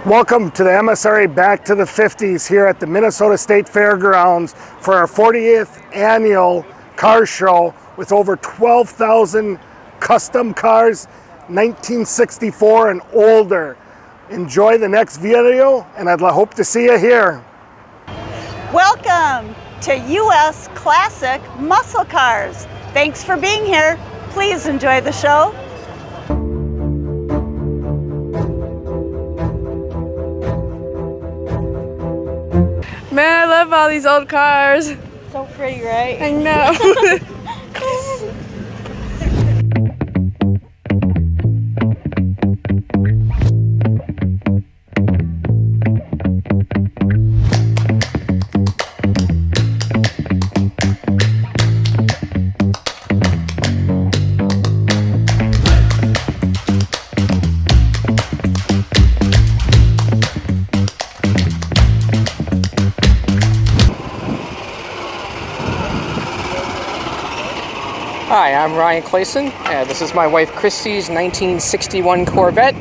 Welcome to the MSRA Back to the 50s here at the Minnesota State Fairgrounds for our 40th annual car show with over 12,000 custom cars, 1964 and older. Enjoy the next video and I'd hope to see you here. Welcome to U.S. Classic Muscle Cars. Thanks for being here. Please enjoy the show. Man, I love all these old cars. So pretty, right? I know. Hi, I'm Ryan Clayson. This is my wife Christy's 1961 Corvette.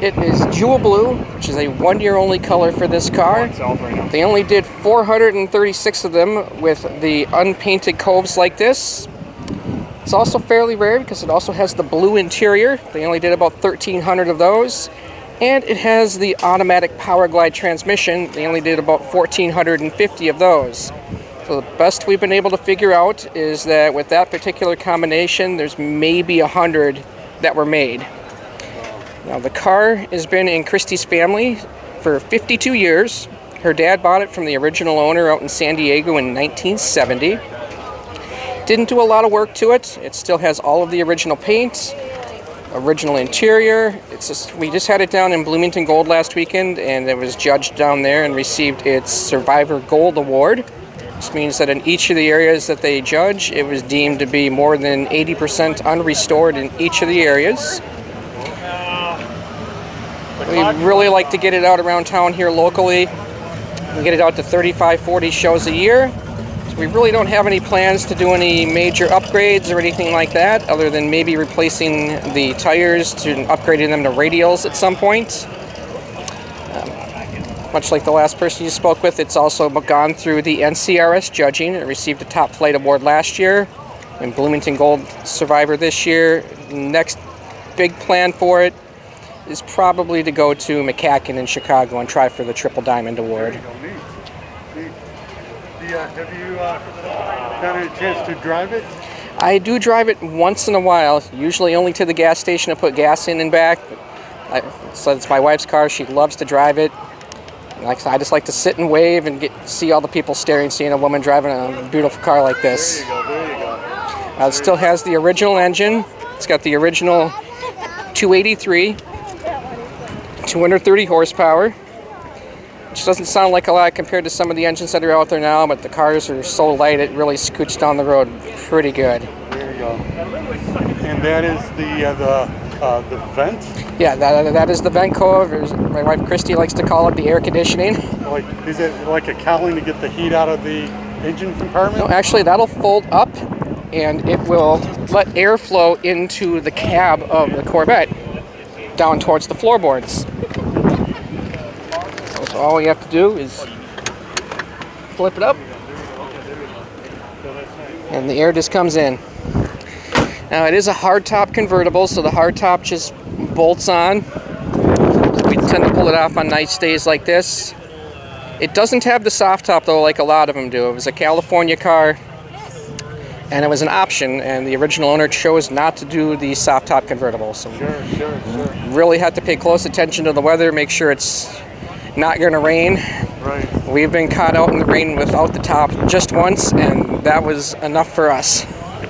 It is jewel blue, which is a one-year-only color for this car. They only did 436 of them with the unpainted coves like this. It's also fairly rare because it also has the blue interior. They only did about 1,300 of those. And it has the automatic power glide transmission. They only did about 1,450 of those. So the best we've been able to figure out is that with that particular combination, there's maybe 100 that were made. Now the car has been in Christy's family for 52 years. Her dad bought it from the original owner out in San Diego in 1970. Didn't do a lot of work to it. It still has all of the original paint, original interior. We just had it down in Bloomington Gold last weekend and it was judged down there and received its Survivor Gold Award. This means that in each of the areas that they judge, it was deemed to be more than 80% unrestored in each of the areas. We really like to get it out around town here locally. We get it out to 35, 40 shows a year. So we really don't have any plans to do any major upgrades or anything like that, other than maybe replacing the tires and upgrading them to radials at some point. Much like the last person you spoke with, it's also gone through the NCRS judging. It received a Top Flight Award last year and Bloomington Gold Survivor this year. Next big plan for it is probably to go to McCacken in Chicago and try for the Triple Diamond Award. Have you gotten a chance to drive it? I do drive it once in a while, usually only to the gas station to put gas in and back. So it's my wife's car. She loves to drive it. I just like to sit and wave and see all the people staring, seeing a woman driving a beautiful car like this. There you go. It still has the original engine. It's got the original 283, 230 horsepower, which doesn't sound like a lot compared to some of the engines that are out there now, but the cars are so light it really scoots down the road pretty good. There you go. And that is the vent? Yeah, that is the vent cove. My wife Christy likes to call it the air conditioning. Like, is it like a cowling to get the heat out of the engine compartment? No, actually that'll fold up and it will let airflow into the cab of the Corvette down towards the floorboards. So all you have to do is flip it up and the air just comes in. Now it is a hardtop convertible, so the hardtop just bolts on. We tend to pull it off on nice days like this. It doesn't have the soft top though, like a lot of them do. It was a California car, and it was an option, and the original owner chose not to do the soft top convertible. So Sure. really had to pay close attention to the weather, make sure it's not going to rain. Right. We've been caught out in the rain without the top just once, and that was enough for us.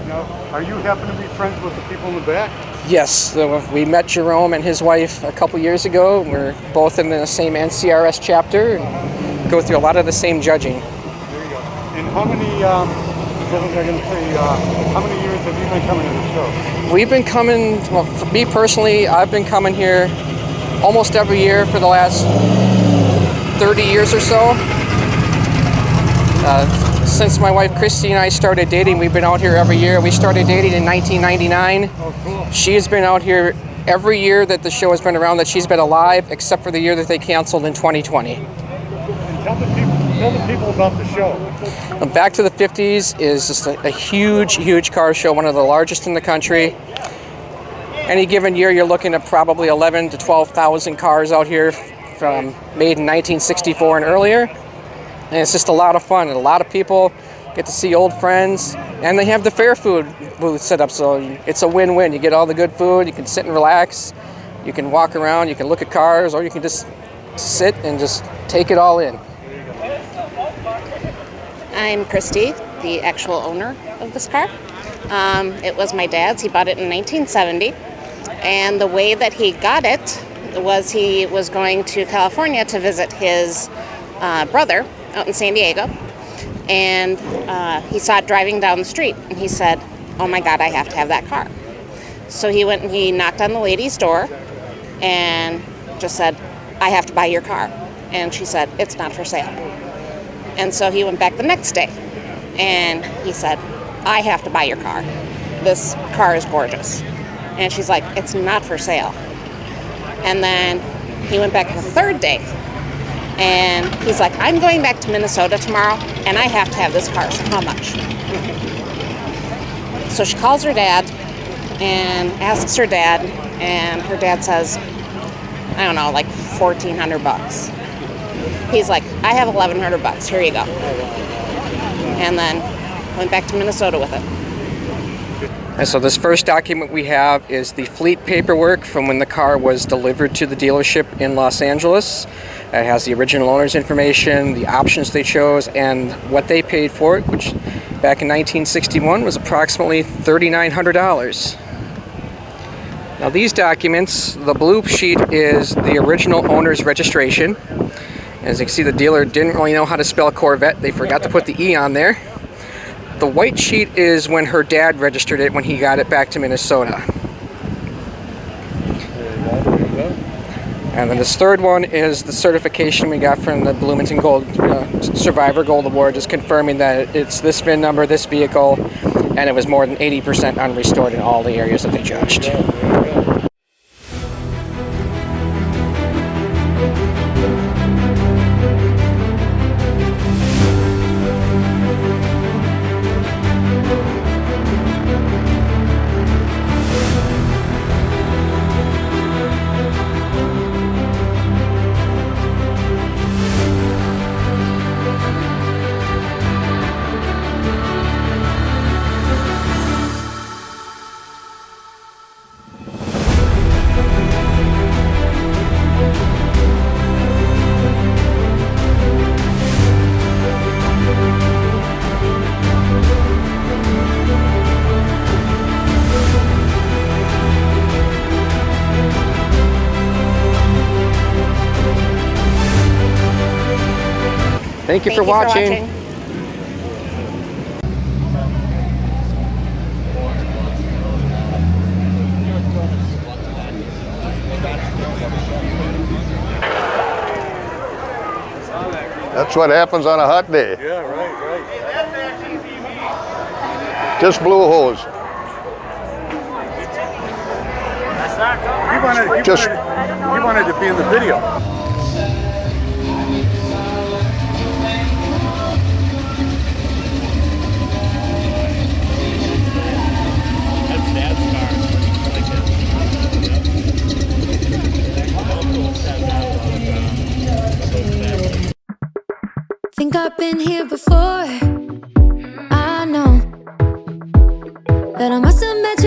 Now, are you happen to be friends with the people in the back? Yes, we met Jerome and his wife a couple years ago. We're both in the same NCRS chapter and go through a lot of the same judging. There you go. And how many, how many years have you been coming to the show? We've been coming, well, for me personally, I've been coming here almost every year for the last 30 years or so. Since my wife Christy and I started dating, we've been out here every year. We started dating in 1999. Oh, cool. She has been out here every year that the show has been around that she's been alive, except for the year that they canceled in 2020. Tell the people about the show. Back to the 50s is just a huge car show, one of the largest in the country. Any given year, you're looking at probably 11 to 12,000 cars out here from made in 1964 and earlier. And it's just a lot of fun, and a lot of people get to see old friends, and they have the fair food booth set up, so it's a win-win. You get all the good food, you can sit and relax, you can walk around, you can look at cars, or you can just sit and just take it all in. I'm Christy, the actual owner of this car. It was my dad's. He bought it in 1970. And the way that he got it was he was going to California to visit his brother out in San Diego. And he saw it driving down the street. And he said, "Oh my God, I have to have that car." So he went and he knocked on the lady's door and just said, "I have to buy your car." And she said, "It's not for sale." And so he went back the next day and he said, "I have to buy your car. This car is gorgeous." And she's like, "It's not for sale." And then he went back the third day and he's like, "I'm going back to Minnesota tomorrow and I have to have this car, so how much?" So she calls her dad and asks her dad, and her dad says, I don't know, like $1,400. He's like, "I have $1,100, here you go." And then went back to Minnesota with it. And so this first document we have is the fleet paperwork from when the car was delivered to the dealership in Los Angeles. It has the original owner's information, the options they chose, and what they paid for it, which back in 1961 was approximately $3,900. Now these documents, the blue sheet is the original owner's registration. As you can see, the dealer didn't really know how to spell Corvette. They forgot to put the E on there. The white sheet is when her dad registered it when he got it back to Minnesota. And then this third one is the certification we got from the Bloomington Gold Survivor Gold Award, just confirming that it's this VIN number, this vehicle, and it was more than 80% unrestored in all the areas that they judged. Thank you for watching. That's what happens on a hot day. Yeah, right. Just blew a hose. He wanted to be in the video. Think I've been here before. I know that I must have met you